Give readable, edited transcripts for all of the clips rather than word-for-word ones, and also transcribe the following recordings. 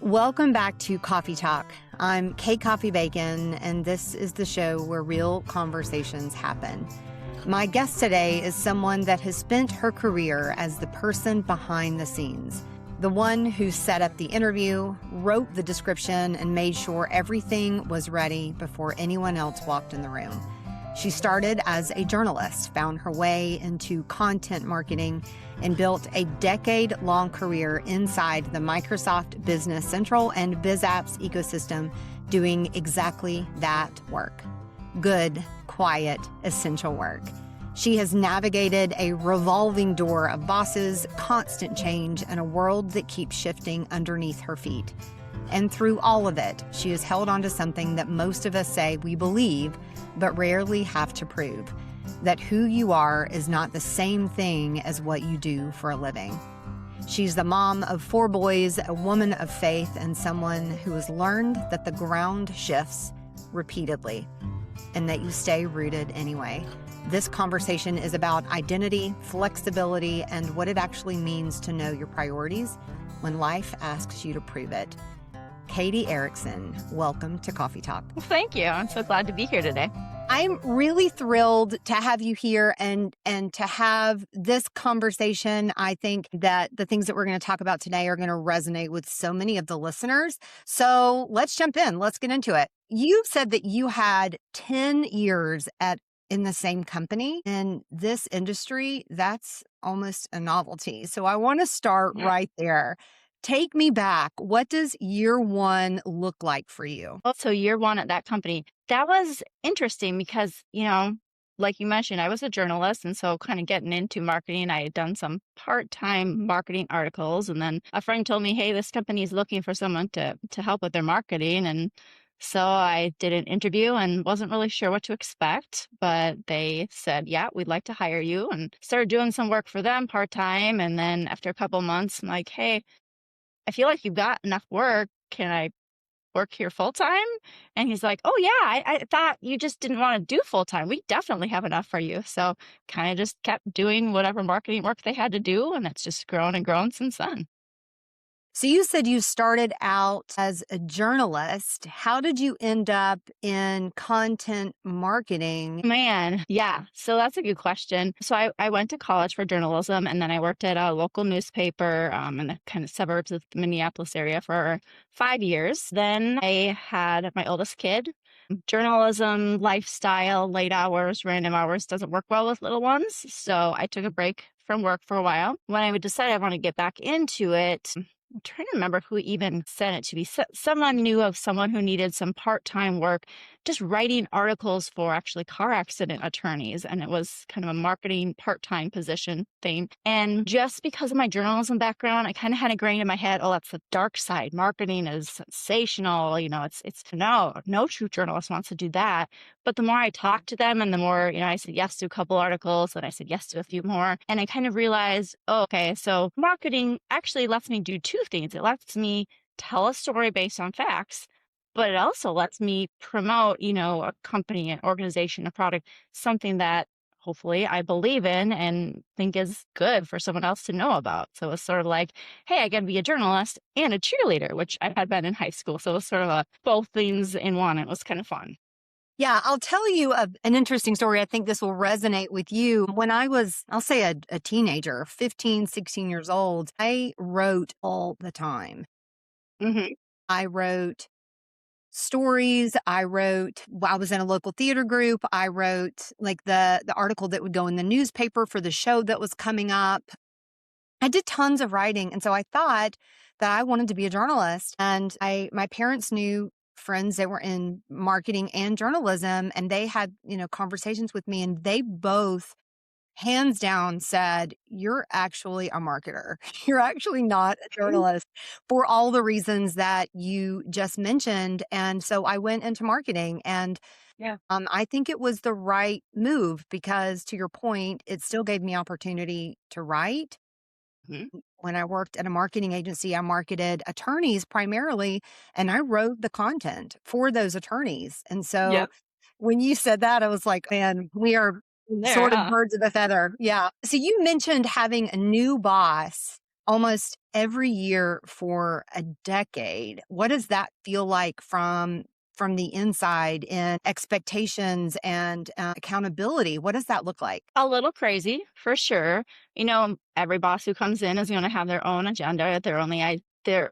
Welcome back to Coffey Talk. I'm Kate Coffey Bacon, and this is the show where real conversations happen. My guest today is someone that has spent her career as the person behind the scenes, the one who set up the interview, wrote the description, and made sure everything was ready before anyone else walked in the room. She started as a journalist, found her way into content marketing, and built a decade-long career inside the Microsoft Business Central and BizApps ecosystem doing exactly that work. Good, quiet, essential work. She has navigated a revolving door of bosses, constant change, and a world that keeps shifting underneath her feet. And through all of it, she has held on to something that most of us say we believe, but rarely have to prove, that who you are is not the same thing as what you do for a living. She's the mom of 4 boys, a woman of faith, and someone who has learned that the ground shifts repeatedly and that you stay rooted anyway. This conversation is about identity, flexibility, and what it actually means to know your priorities when life asks you to prove it. Katie Erickson, welcome to Coffey Talk. Thank you. I'm so glad to be here today. I'm really thrilled to have you here and to have this conversation. I think that the things that we're going to talk about today are going to resonate with so many of the listeners. So let's jump in. Let's get into it. You said that you had 10 years in the same company. In this industry, that's almost a novelty. So I want to start right there. Take me back. What does year one look like for you? So year one at that company, that was interesting because, like you mentioned, I was a journalist. And so kind of getting into marketing, I had done some part-time marketing articles. And then a friend told me, hey, this company is looking for someone to help with their marketing. And so I did an interview and wasn't really sure what to expect, but they said, yeah, we'd like to hire you, and started doing some work for them part-time. And then after a couple months, I'm like, hey, I feel like you've got enough work. Can I work here full time? And he's like, oh yeah, I thought you just didn't want to do full time. We definitely have enough for you. So kind of just kept doing whatever marketing work they had to do. And it's just grown and grown since then. So you said you started out as a journalist. How did you end up in content marketing? Man, yeah. So that's a good question. So I went to college for journalism, and then I worked at a local newspaper in the kind of suburbs of the Minneapolis area for 5 years. Then I had my oldest kid. Journalism, lifestyle, late hours, random hours doesn't work well with little ones. So I took a break from work for a while. When I would decide I want to get back into it, I'm trying to remember who even sent it to me. Someone knew of someone who needed some part-time work, just writing articles for actually car accident attorneys. And it was kind of a marketing part-time position thing. And just because of my journalism background, I kind of had a grain in my head, oh, that's the dark side. Marketing is sensational. It's no true journalist wants to do that. But the more I talked to them and the more, I said yes to a couple articles, and I said yes to a few more. And I kind of realized, oh, okay, so marketing actually lets me do 2 things. It lets me tell a story based on facts, but it also lets me promote, a company, an organization, a product, something that hopefully I believe in and think is good for someone else to know about. So it's sort of like, hey, I got to be a journalist and a cheerleader, which I had been in high school. So it was sort of both things in one. It was kind of fun. Yeah, I'll tell you an interesting story. I think this will resonate with you. When I was, I'll say a teenager, 15, 16 years old, I wrote all the time. Mm-hmm. I wrote stories. I was in a local theater group. I wrote like the article that would go in the newspaper for the show that was coming up. I did tons of writing. And so I thought that I wanted to be a journalist. And my parents knew friends that were in marketing and journalism, and they had, conversations with me, and they both hands down said, you're actually a marketer. You're actually not a journalist for all the reasons that you just mentioned. And so I went into marketing, and I think it was the right move because, to your point, it still gave me opportunity to write. Mm-hmm. When I worked at a marketing agency, I marketed attorneys primarily, and I wrote the content for those attorneys. And so when you said that, I was like, man, we are sort of birds of a feather. Yeah. So you mentioned having a new boss almost every year for a decade. What does that feel like from the inside in expectations and accountability? What does that look like? A little crazy for sure. Every boss who comes in is going to have their own agenda, their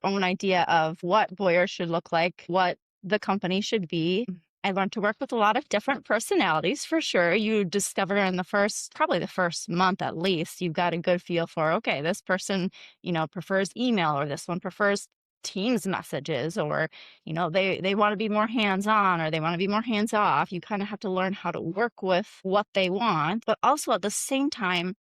own idea of what Boyer should look like, what the company should be. I learned to work with a lot of different personalities for sure. You discover in probably the first month at least, you've got a good feel for, okay, this person, prefers email, or this one prefers Teams messages, or, they want to be more hands on, or they want to be more hands off. You kind of have to learn how to work with what they want. But also at the same time,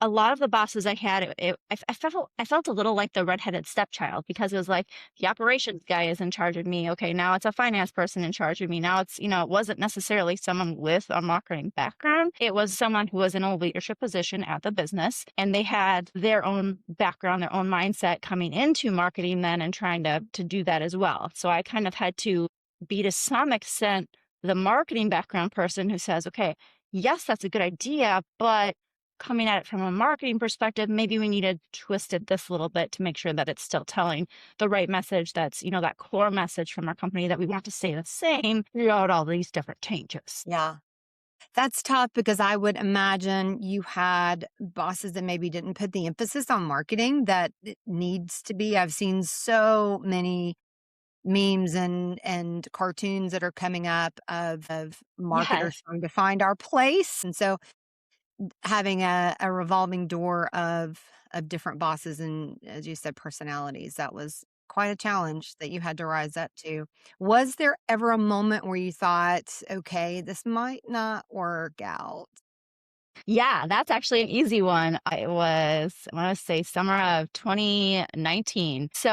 a lot of the bosses I had, I felt a little like the redheaded stepchild, because it was like the operations guy is in charge of me. Okay, now it's a finance person in charge of me. Now it wasn't necessarily someone with a marketing background. It was someone who was in a leadership position at the business, and they had their own background, their own mindset coming into marketing then, and trying to do that as well. So I kind of had to be, to some extent, the marketing background person who says, okay, yes, that's a good idea, but coming at it from a marketing perspective, maybe we need to twist it this little bit to make sure that it's still telling the right message. That's, that core message from our company that we want to stay the same throughout all these different changes. Yeah. That's tough because I would imagine you had bosses that maybe didn't put the emphasis on marketing that it needs to be. I've seen so many memes and cartoons that are coming up of Yes. marketers trying to find our place. And so having a revolving door of different bosses and, as you said, personalities, that was quite a challenge that you had to rise up to. Was there ever a moment where you thought, okay, this might not work out? Yeah, that's actually an easy one. It was, I want to say, summer of 2019. So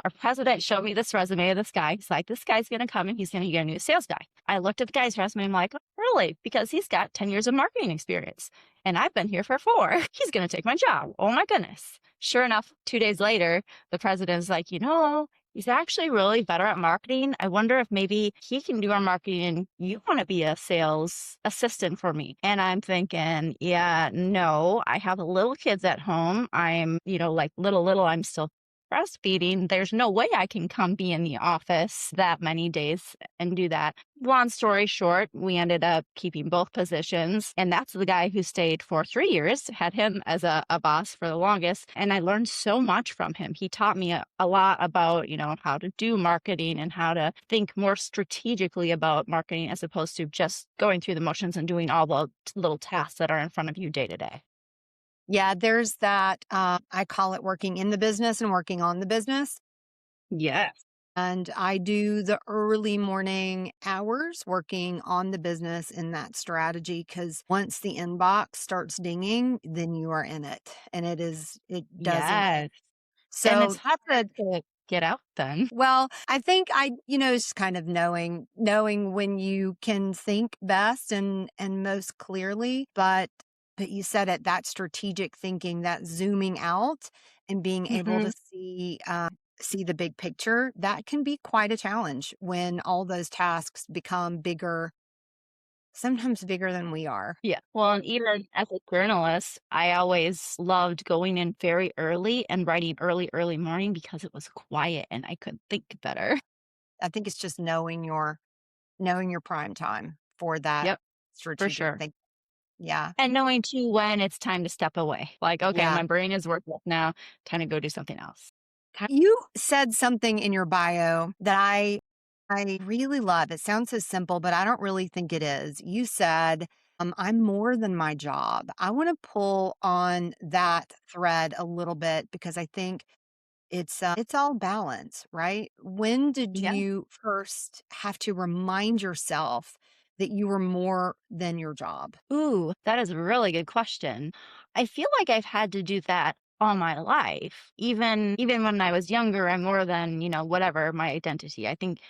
our president showed me this resume of this guy. He's like, this guy's going to come and he's going to get a new sales guy. I looked at the guy's resume. I'm like, oh, really? Because he's got 10 years of marketing experience and I've been here for 4. He's going to take my job. Oh my goodness. Sure enough, 2 days later, the president's like, he's actually really better at marketing. I wonder if maybe he can do our marketing and you want to be a sales assistant for me. And I'm thinking, yeah, no, I have little kids at home. I'm, like little, I'm still breastfeeding. There's no way I can come be in the office that many days and do that. Long story short, we ended up keeping both positions. And that's the guy who stayed for 3 years, had him as a boss for the longest. And I learned so much from him. He taught me a lot about, how to do marketing and how to think more strategically about marketing, as opposed to just going through the motions and doing all the little tasks that are in front of you day to day. Yeah, there's that. I call it working in the business and working on the business. Yes. And I do the early morning hours working on the business in that strategy, because once the inbox starts dinging, then you are in it. And it doesn't. Yes. And So it's hard to get out then. well, I think it's kind of knowing when you can think best and most clearly, but you said it, that strategic thinking, that zooming out and being able Hmm. to see the big picture, that can be quite a challenge when all those tasks become bigger, sometimes bigger than we are. Yeah. Well, and even as a journalist, I always loved going in very early and writing early, early morning, because it was quiet and I could think better. I think it's just knowing your prime time for that Yep, for strategic sure. thing. Yeah. And knowing too when it's time to step away. Like, okay, Yeah. my brain is working now, time to go do something else. You said something in your bio that I really love. It sounds so simple, but I don't really think it is. You said, I'm more than my job. I want to pull on that thread a little bit because I think it's all balance, right? When did Yeah. you first have to remind yourself that you were more than your job? Ooh, that is a really good question. I feel like I've had to do that all my life. Even when I was younger, I'm more than, whatever my identity. I think,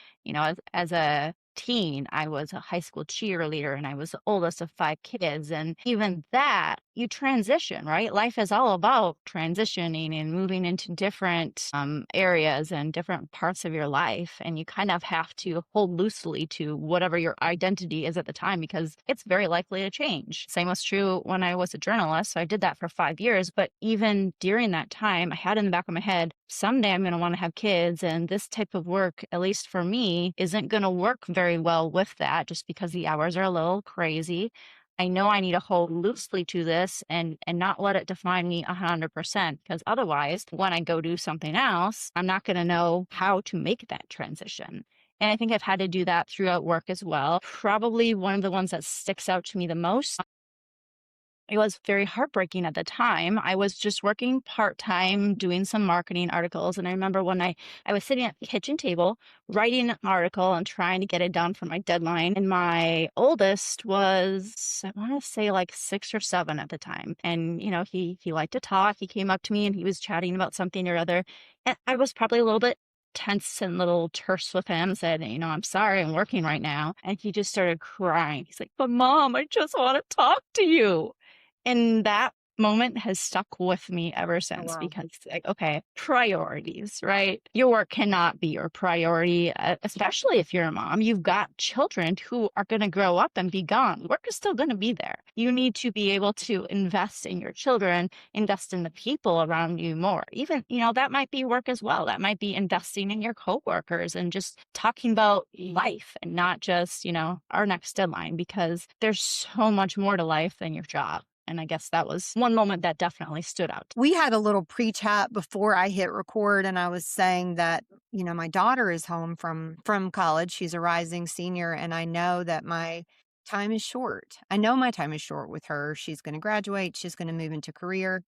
as a teen, I was a high school cheerleader and I was the oldest of five kids. And even that, you transition, right? Life is all about transitioning and moving into different areas and different parts of your life. And you kind of have to hold loosely to whatever your identity is at the time because it's very likely to change. Same was true when I was a journalist. So I did that for 5 years. But even during that time, I had in the back of my head, someday I'm going to want to have kids. And this type of work, at least for me, isn't going to work very well with that just because the hours are a little crazy. I know I need to hold loosely to this and not let it define me 100% because otherwise, when I go do something else, I'm not going to know how to make that transition. And I think I've had to do that throughout work as well. Probably one of the ones that sticks out to me the most. It was very heartbreaking at the time. I was just working part-time doing some marketing articles. And I remember when I was sitting at the kitchen table writing an article and trying to get it done for my deadline. And my oldest was, I want to say like 6 or 7 at the time. And, he liked to talk. He came up to me and he was chatting about something or other. And I was probably a little bit tense and a little terse with him, said, I'm sorry, I'm working right now. And he just started crying. He's like, but Mom, I just want to talk to you. And that moment has stuck with me ever Oh, since wow. because, like, okay, priorities, right? Your work cannot be your priority, especially if you're a mom. You've got children who are going to grow up and be gone. Work is still going to be there. You need to be able to invest in your children, invest in the people around you more. Even, that might be work as well. That might be investing in your coworkers and just talking about life and not just, our next deadline because there's so much more to life than your job. And I guess that was one moment that definitely stood out. We had a little pre-chat before I hit record, and I was saying that, my daughter is home from college. She's a rising senior, and I know that my time is short. I know my time is short with her. She's going to graduate. She's going to move into career.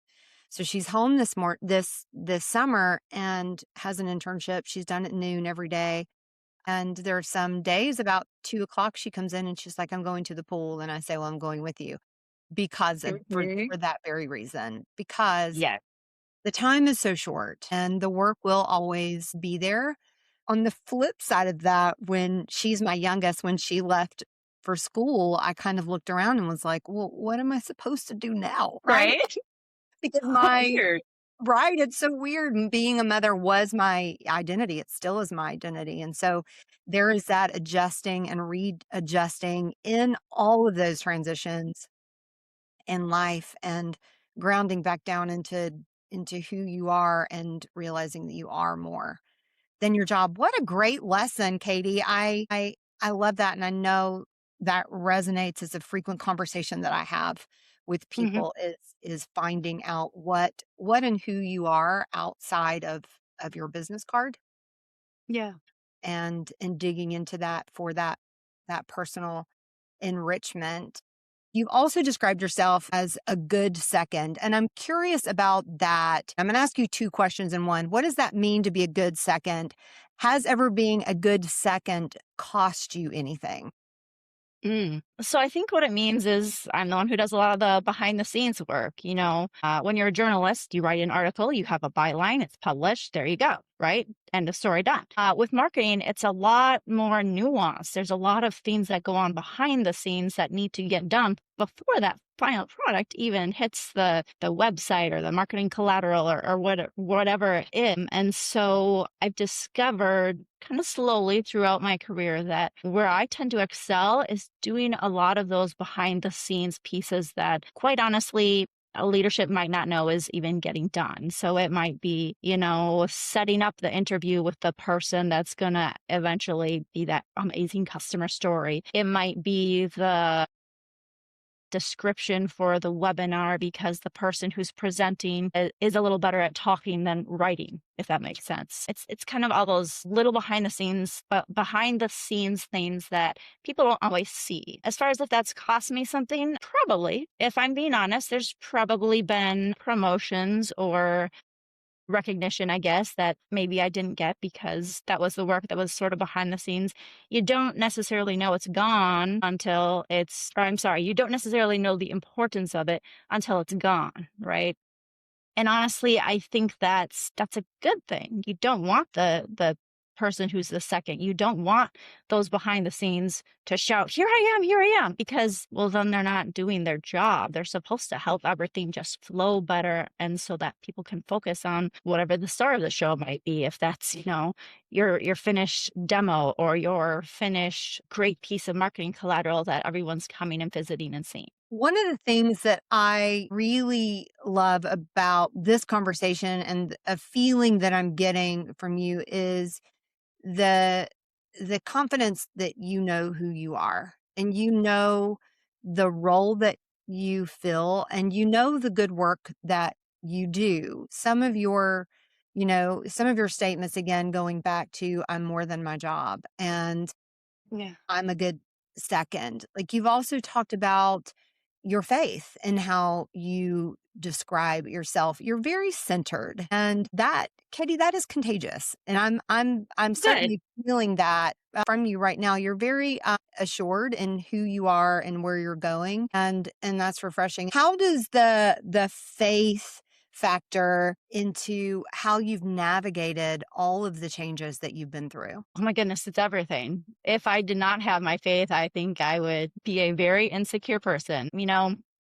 So she's home this summer and has an internship. She's done at noon every day. And there are some days about 2 o'clock, she comes in and she's like, I'm going to the pool. And I say, well, I'm going with you because Mhm. for that very reason, because Yeah. the time is so short and the work will always be there. On the flip side of that, when she's my youngest, when she left for school, I kind of looked around and was like, well, what am I supposed to do now? Right. Right? Because Weird. right. It's so weird. And being a mother was my identity. It still is my identity. And so there is that adjusting and readjusting in all of those transitions in life and grounding back down into who you are and realizing that you are more than your job. What a great lesson, Katie. I love that, and I know that resonates as a frequent conversation that I have with Mhm. people is finding out what and who you are outside of your business card Yeah. and digging into that for that personal enrichment. You've also described yourself as a good second, and I'm curious about that. I'm going to ask you two questions in one. What does that mean to be a good second? Has ever being a good second cost you anything? So I think what it means is I'm the one who does a lot of the behind the scenes work. When you're a journalist, you write an article, you have a byline, it's published, there you go, right? End of story, done. With marketing, it's a lot more nuanced. There's a lot of things that go on behind the scenes that need to get done before that final product even hits the website or the marketing collateral or whatever it is. And so I've discovered kind of slowly throughout my career that where I tend to excel is doing a lot of those behind the scenes pieces that quite honestly a leadership might not know is even getting done. So it might be, setting up the interview with the person that's going to eventually be that amazing customer story. It might be the description for the webinar because the person who's presenting is a little better at talking than writing, if that makes sense. It's kind of all those little behind the scenes things that people don't always see. As far as if that's cost me something, probably. If I'm being honest, there's probably been promotions or recognition, I guess, that maybe I didn't get because that was the work that was sort of behind the scenes. You don't necessarily know it's gone until you don't necessarily know the importance of it until it's gone, right? And honestly, I think that's a good thing. You don't want the person who's the second. You don't want those behind the scenes to shout, here I am, because, well, then they're not doing their job. They're supposed to help everything just flow better. And so that people can focus on whatever the star of the show might be. If that's, your finished demo or your finished great piece of marketing collateral that everyone's coming and visiting and seeing. One of the things that I really love about this conversation and a feeling that I'm getting from you is the the confidence that you know who you are, and you know the role that you fill, and you know the good work that you do. Some of your statements, again, going back to I'm more than my job and Yeah. I'm a good second. Like, you've also talked about your faith and how you describe yourself. You're very centered. And that, Katie, that is contagious. And I'm Good. certainly feeling that from you right now. You're very assured in who you are and where you're going. And that's refreshing. How does the faith factor into how you've navigated all of the changes that you've been through? Oh my goodness, it's everything. If I did not have my faith, I think I would be a very insecure person.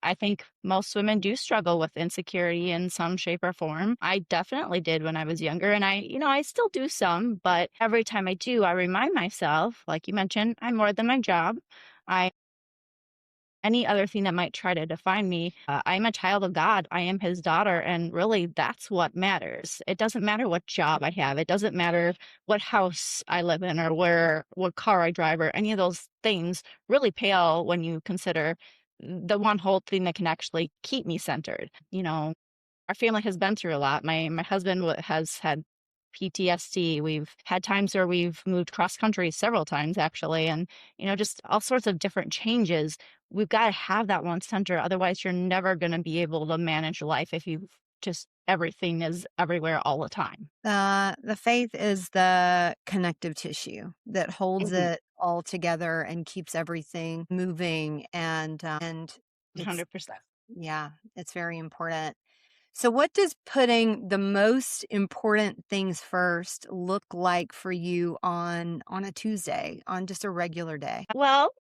I think most women do struggle with insecurity in some shape or form. I definitely did when I was younger, and I still do some, but every time I do, I remind myself, like you mentioned, I'm more than my job. I Any other thing that might try to define me. I'm a child of God. I am his daughter. And really, that's what matters. It doesn't matter what job I have. It doesn't matter what house I live in or what car I drive or any of those things really pale when you consider the one whole thing that can actually keep me centered. Our family has been through a lot. My husband has had PTSD. We've had times where we've moved cross country several times, actually, and just all sorts of different changes. We've got to have that one center. Otherwise, you're never going to be able to manage life if you just everything is everywhere all the time. The faith is the connective tissue that holds Mhm. it all together and keeps everything moving. And it's 100%. yeah, it's very important. So, what does putting the most important things first look like for you on a Tuesday, on just a regular day? Well,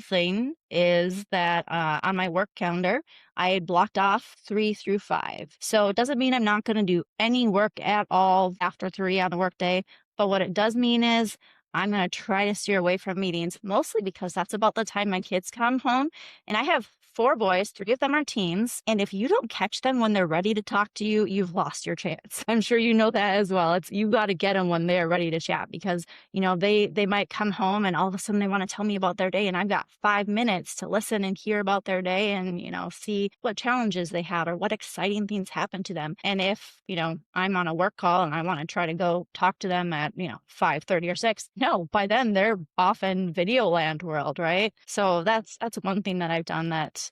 thing is that on my work calendar, I had blocked off 3 through 5. So it doesn't mean I'm not going to do any work at all after 3 on a work day. But what it does mean is I'm going to try to steer away from meetings, mostly because that's about the time my kids come home. And I have 4 boys, 3 of them are teens. And if you don't catch them when they're ready to talk to you, you've lost your chance. I'm sure you know that as well. You got to get them when they're ready to chat because they might come home and all of a sudden they want to tell me about their day, and I've got 5 minutes to listen and hear about their day and see what challenges they had or what exciting things happened to them. And if I'm on a work call and I want to try to go talk to them at 5:30 or 6, no, by then they're off in video land world, right? So that's one thing that I've done that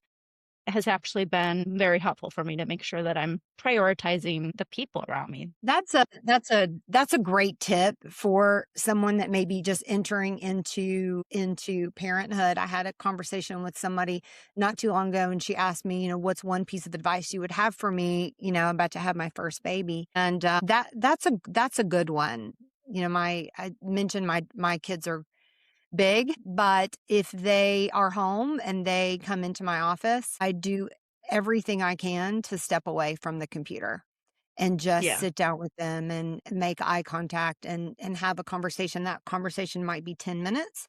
has actually been very helpful for me to make sure that I'm prioritizing the people around me. That's a great tip for someone that may be just entering into parenthood. I had a conversation with somebody not too long ago, and she asked me, what's one piece of advice you would have for me? I'm about to have my first baby, and that's a good one. I mentioned my kids are big, but if they are home and they come into my office, I do everything I can to step away from the computer and just Yeah. sit down with them and make eye contact and have a conversation. That conversation might be 10 minutes,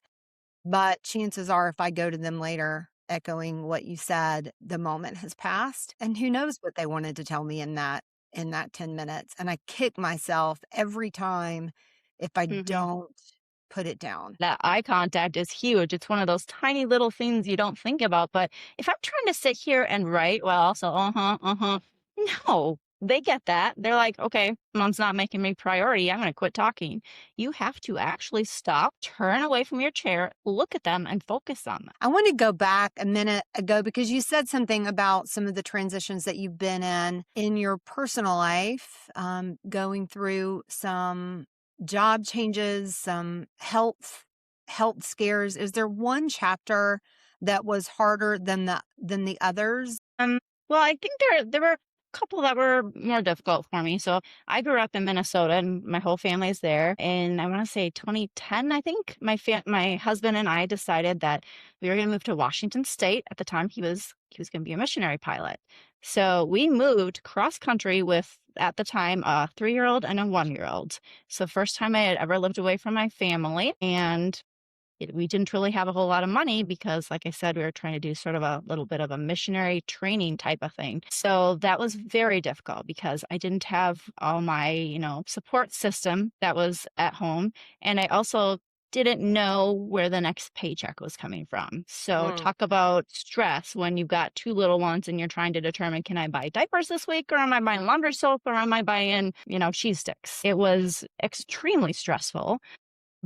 but chances are if I go to them later echoing what you said, the moment has passed, and who knows what they wanted to tell me in that 10 minutes. And I kick myself every time if I hmm don't put it down. That eye contact is huge. It's one of those tiny little things you don't think about. But if I'm trying to sit here and write while also, no, they get that. They're like, okay, mom's not making me priority. I'm going to quit talking. You have to actually stop, turn away from your chair, look at them, and focus on them. I want to go back a minute ago because you said something about some of the transitions that you've been in your personal life, going through some job changes, some health scares. Is there one chapter that was harder than the others? Um, well, I think there were. couple that were more difficult for me. So I grew up in Minnesota and my whole family's there. And I want to say 2010, I think my husband and I decided that we were going to move to Washington State. At the time, he was going to be a missionary pilot. So we moved cross country with, at the time, a 3-year-old and a 1-year-old. So first time I had ever lived away from my family, and we didn't really have a whole lot of money because, like I said, we were trying to do sort of a little bit of a missionary training type of thing. So that was very difficult because I didn't have all my, support system that was at home. And I also didn't know where the next paycheck was coming from. So Mm. talk about stress when you've got 2 little ones and you're trying to determine, can I buy diapers this week, or am I buying laundry soap, or am I buying, cheese sticks? It was extremely stressful.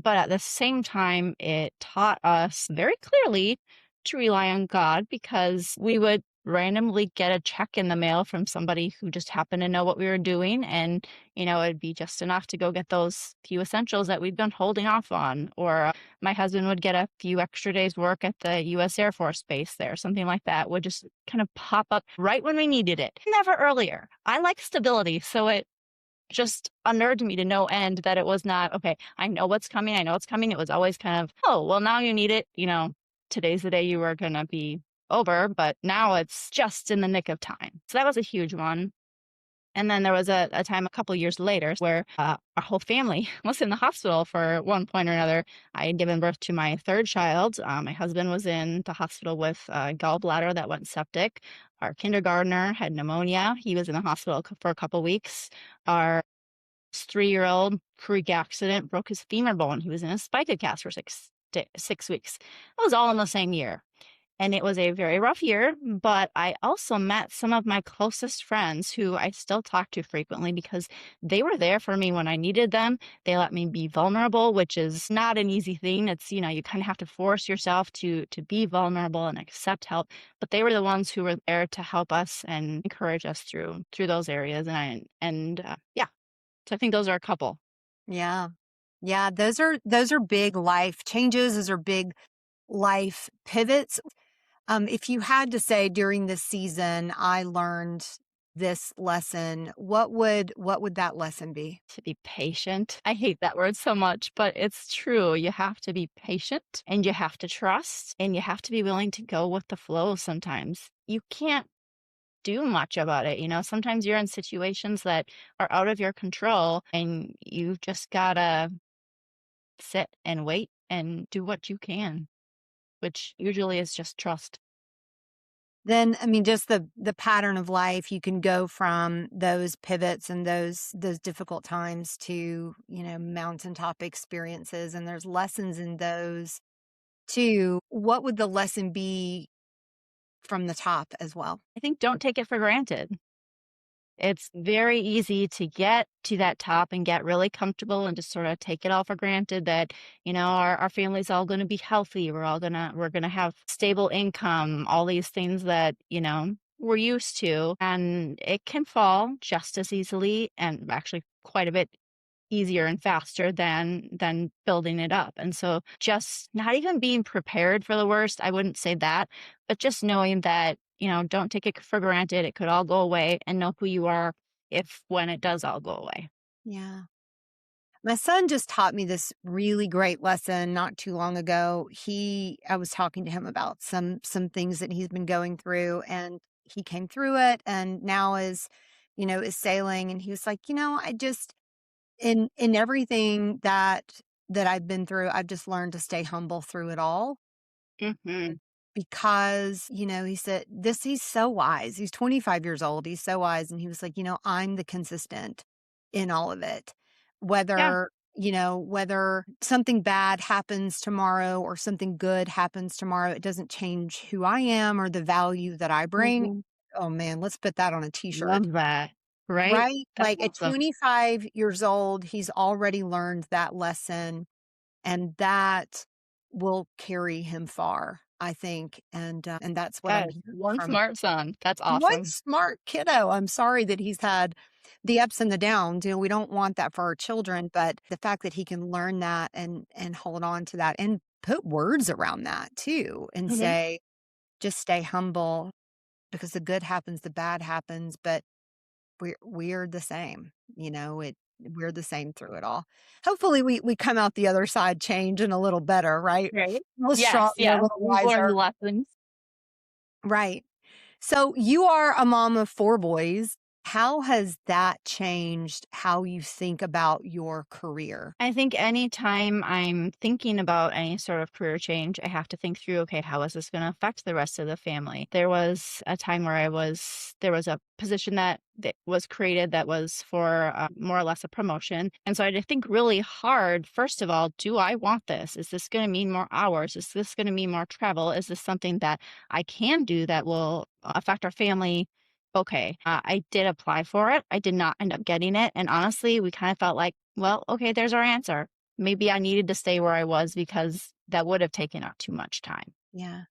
But at the same time, it taught us very clearly to rely on God, because we would randomly get a check in the mail from somebody who just happened to know what we were doing. And, it'd be just enough to go get those few essentials that we'd been holding off on. Or my husband would get a few extra days' work at the U.S. Air Force Base there, something like that would just kind of pop up right when we needed it. Never earlier. I like stability. So it just unnerved me to no end that it was not, okay, I know what's coming. I know it's coming. It was always kind of, oh, well, now you need it. Today's the day you were going to be over, but now it's just in the nick of time. So that was a huge one. And then there was a time a couple of years later where our whole family was in the hospital for one point or another. I had given birth to my third child. My husband was in the hospital with a gallbladder that went septic. Our kindergartner had pneumonia. He was in the hospital for a couple of weeks. Our 3-year-old freak accident broke his femur bone. He was in a spica cast for 6 weeks. It was all in the same year. And it was a very rough year, but I also met some of my closest friends who I still talk to frequently because they were there for me when I needed them. They let me be vulnerable, which is not an easy thing. It's, you kind of have to force yourself to be vulnerable and accept help. But they were the ones who were there to help us and encourage us through those areas. Yeah. So I think those are a couple. Yeah. Yeah. Those are big life changes. Those are big life pivots. If you had to say during this season, I learned this lesson, what would that lesson be? To be patient. I hate that word so much, but it's true. You have to be patient, and you have to trust, and you have to be willing to go with the flow sometimes. You can't do much about it. Sometimes you're in situations that are out of your control, and you just gotta sit and wait and do what you can, which usually is just trust. Then, I mean, just the pattern of life, you can go from those pivots and those difficult times to, mountaintop experiences, and there's lessons in those too. What would the lesson be from the top as well? I think don't take it for granted. It's very easy to get to that top and get really comfortable and just sort of take it all for granted that, our family's all going to be healthy. We're going to have stable income, all these things that, we're used to. And it can fall just as easily, and actually quite a bit easier and faster than building it up. And so just not even being prepared for the worst, I wouldn't say that, but just knowing that, don't take it for granted. It could all go away, and know who you are when it does all go away. Yeah. My son just taught me this really great lesson not too long ago. I was talking to him about some things that he's been going through, and he came through it and now is sailing. And he was like, I just, in everything that I've been through, I've just learned to stay humble through it all. Mm-hmm. Because, he said he's so wise. He's 25 years old. He's so wise. And he was like, I'm the consistent in all of it. Yeah. Whether something bad happens tomorrow or something good happens tomorrow, it doesn't change who I am or the value that I bring. Mhm. Oh man, let's put that on a t-shirt. Love that. Right? Right? That's Like at awesome. 25 years old, he's already learned that lesson, and that will carry him far, I think. And that's what I'm Yes. hearing One from smart son. That's one awesome. smart kiddo. I'm sorry that he's had the ups and the downs. We don't want that for our children, but the fact that he can learn that and hold on to that and put words around that too, and Mhm. say, just stay humble, because the good happens, the bad happens, but we're the same, we're the same through it all. Hopefully we come out the other side changed and a little better, right? Right? A little Yes, stronger, a yes. little We've learned wiser. the lessons. Right. So you are a mom of 4 boys. How has that changed how you think about your career? I think anytime I'm thinking about any sort of career change, I have to think through, okay, how is this going to affect the rest of the family? There was a time where there was a position that was created that was for more or less a promotion. And so I had to think really hard. First of all, do I want this? Is this going to mean more hours? Is this going to mean more travel? Is this something that I can do that will affect our family? Okay, I did apply for it. I did not end up getting it. And honestly, we kind of felt like, well, okay, there's our answer. Maybe I needed to stay where I was because that would have taken up too much time. Yeah.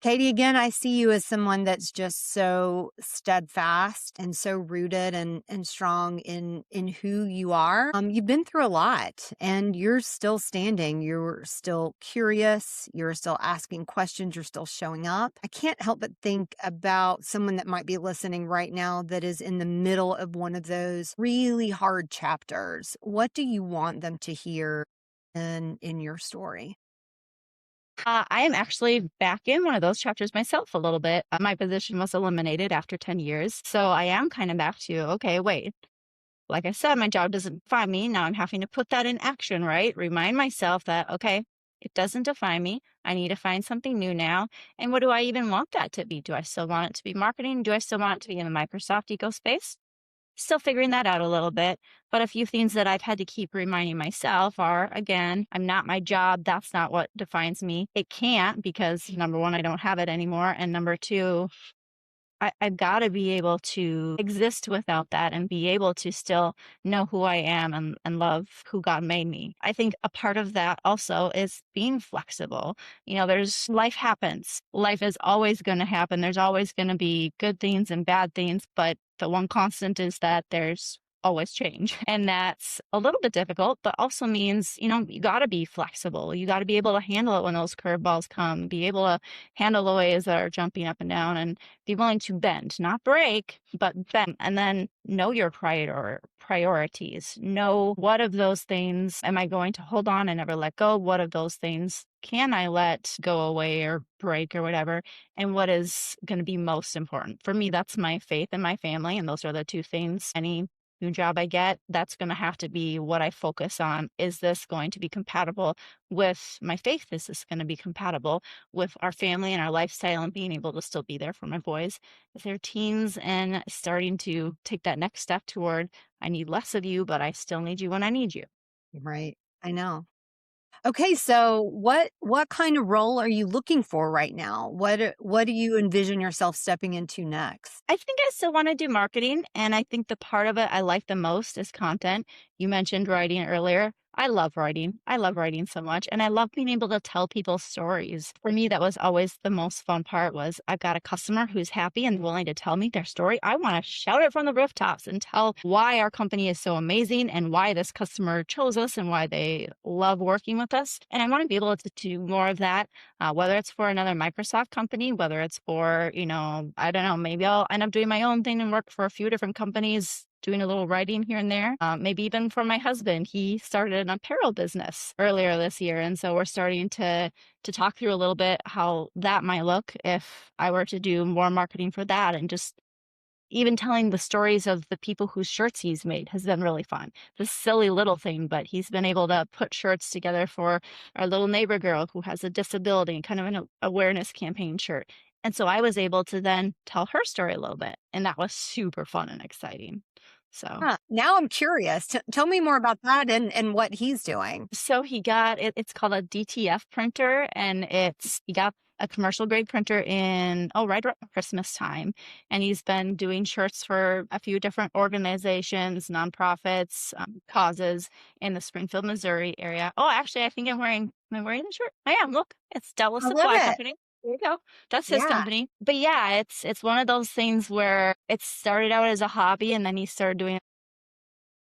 Katie, again, I see you as someone that's just so steadfast and so rooted and strong in who you are. You've been through a lot and you're still standing. You're still curious. You're still asking questions. You're still showing up. I can't help but think about someone that might be listening right now that is in the middle of one of those really hard chapters. What do you want them to hear in your story? I am actually back in one of those chapters myself a little bit. My position was eliminated after 10 years. So I am kind of back to, okay, wait. Like I said, my job doesn't define me. Now I'm having to put that in action, right? Remind myself that, okay, it doesn't define me. I need to find something new now. And what do I even want that to be? Do I still want it to be marketing? Do I still want it to be in the Microsoft ecospace? Still figuring that out a little bit. But a few things that I've had to keep reminding myself are, again, I'm not my job. That's not what defines me. It can't because number one, I don't have it anymore. And number two, I've got to be able to exist without that and be able to still know who I am and love who God made me. I think a part of that also is being flexible. There's life happens. Life is always going to happen. There's always going to be good things and bad things, but the one constant is that there's always change. And that's a little bit difficult, but also means, you got to be flexible. You got to be able to handle it when those curveballs come, be able to handle the waves that are jumping up and down and be willing to bend, not break, but bend. And then know your priorities. Know what of those things am I going to hold on and never let go? What of those things can I let go away or break or whatever? And what is going to be most important? For me, that's my faith and my family. And those are the two things. Any new job I get, that's going to have to be what I focus on. Is this going to be compatible with my faith? Is this going to be compatible with our family and our lifestyle and being able to still be there for my boys as they're teens and starting to take that next step toward, I need less of you, but I still need you when I need you. Right. I know. Okay, so what kind of role are you looking for right now? What do you envision yourself stepping into next? I think I still want to do marketing. And I think the part of it I like the most is content. You mentioned writing earlier. I love writing. I love writing so much. And I love being able to tell people stories. For me, that was always the most fun part was I've got a customer who's happy and willing to tell me their story. I want to shout it from the rooftops and tell why our company is so amazing and why this customer chose us and why they love working with us. And I want to be able to do more of that, whether it's for another Microsoft company, whether it's for, I don't know, maybe I'll end up doing my own thing and work for a few different companies doing a little writing here and there. Maybe even for my husband, he started an apparel business earlier this year. And so we're starting to talk through a little bit how that might look if I were to do more marketing for that and just even telling the stories of the people whose shirts he's made has been really fun. This silly little thing, but he's been able to put shirts together for our little neighbor girl who has a disability, kind of an awareness campaign shirt. And so I was able to then tell her story a little bit. And that was super fun and exciting. So Huh, now I'm curious. Tell me more about that and what he's doing. So he got it. It's called a DTF printer, and he got a commercial grade printer right around Christmas time, and he's been doing shirts for a few different organizations, nonprofits, causes in the Springfield, Missouri area. Oh, actually, I think Am I wearing the shirt? I am. Look, it's Della I love Supply it. Company. There you go. That's his Yeah. company. But yeah, it's one of those things where it started out as a hobby, and then he started doing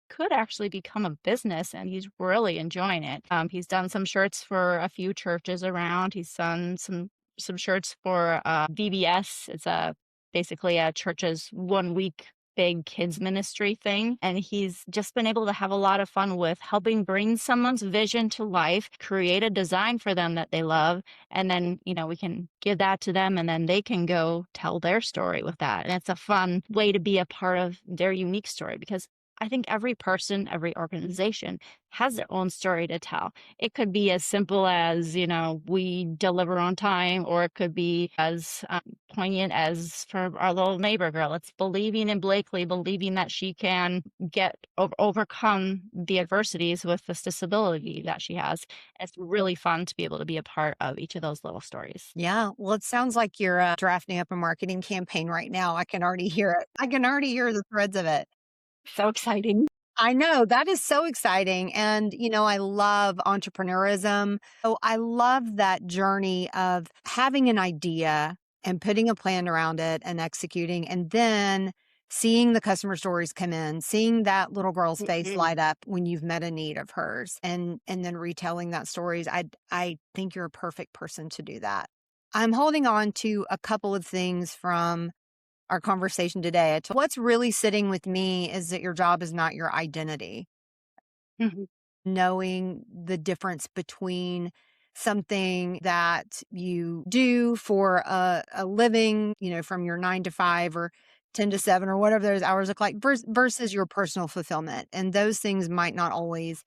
could actually become a business and he's really enjoying it. He's done some shirts for a few churches around. He's done some shirts for VBS. It's basically a church's 1 week big kids ministry thing. And he's just been able to have a lot of fun with helping bring someone's vision to life, create a design for them that they love. And then, we can give that to them and then they can go tell their story with that. And it's a fun way to be a part of their unique story because I think every person, every organization has their own story to tell. It could be as simple as, we deliver on time, or it could be as poignant as for our little neighbor girl. It's believing in Blakely, believing that she can overcome the adversities with this disability that she has. It's really fun to be able to be a part of each of those little stories. Yeah. Well, it sounds like you're drafting up a marketing campaign right now. I can already hear it. I can already hear the threads of it. So exciting. I know that is so exciting. And, I love entrepreneurism. So I love that journey of having an idea and putting a plan around it and executing, and then seeing the customer stories come in, seeing that little girl's face light up when you've met a need of hers, and then retelling that stories. I think you're a perfect person to do that. I'm holding on to a couple of things from our conversation today. What's really sitting with me is that your job is not your identity. Mhm. Knowing the difference between something that you do for a living, from your 9 to 5 or 10 to 7 or whatever those hours look like versus your personal fulfillment. And those things might not always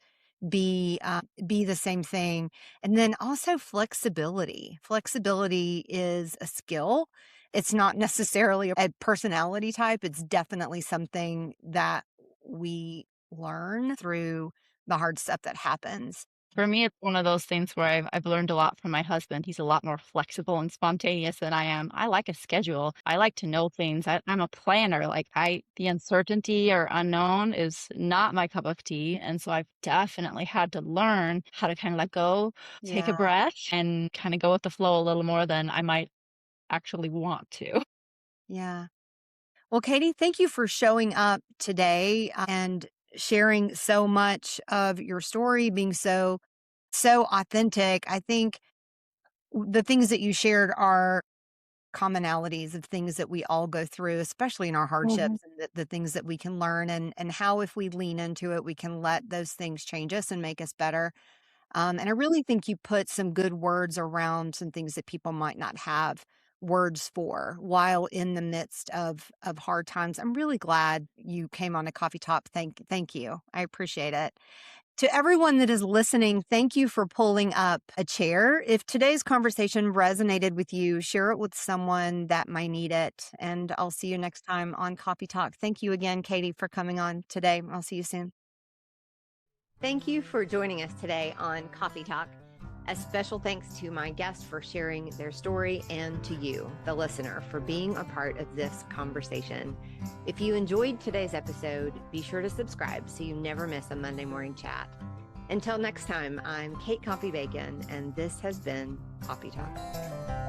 be the same thing. And then also flexibility. Flexibility is a skill. It's not necessarily a personality type. It's definitely something that we learn through the hard stuff that happens. For me, it's one of those things where I've learned a lot from my husband. He's a lot more flexible and spontaneous than I am. I like a schedule. I like to know things. I'm a planner. The uncertainty or unknown is not my cup of tea. And so I've definitely had to learn how to kind of let go, take a Yeah. breath, and kind of go with the flow a little more than I might actually want to. Yeah. Well, Katie, thank you for showing up today and sharing so much of your story, being so authentic. I think the things that you shared are commonalities of things that we all go through, especially in our Mhm. hardships, and the things that we can learn, and how if we lean into it, we can let those things change us and make us better. And I really think you put some good words around some things that people might not have words for while in the midst of hard times. I'm really glad you came on a Coffee Talk. Thank you. I appreciate it. To everyone that is listening, thank you for pulling up a chair. If today's conversation resonated with you, share it with someone that might need it. And I'll see you next time on Coffee Talk. Thank you again, Katie, for coming on today. I'll see you soon. Thank you for joining us today on Coffee Talk. A special thanks to my guests for sharing their story, and to you, the listener, for being a part of this conversation. If you enjoyed today's episode, be sure to subscribe so you never miss a Monday morning chat. Until next time, I'm Kate Coffey Bacon, and this has been Coffee Talk.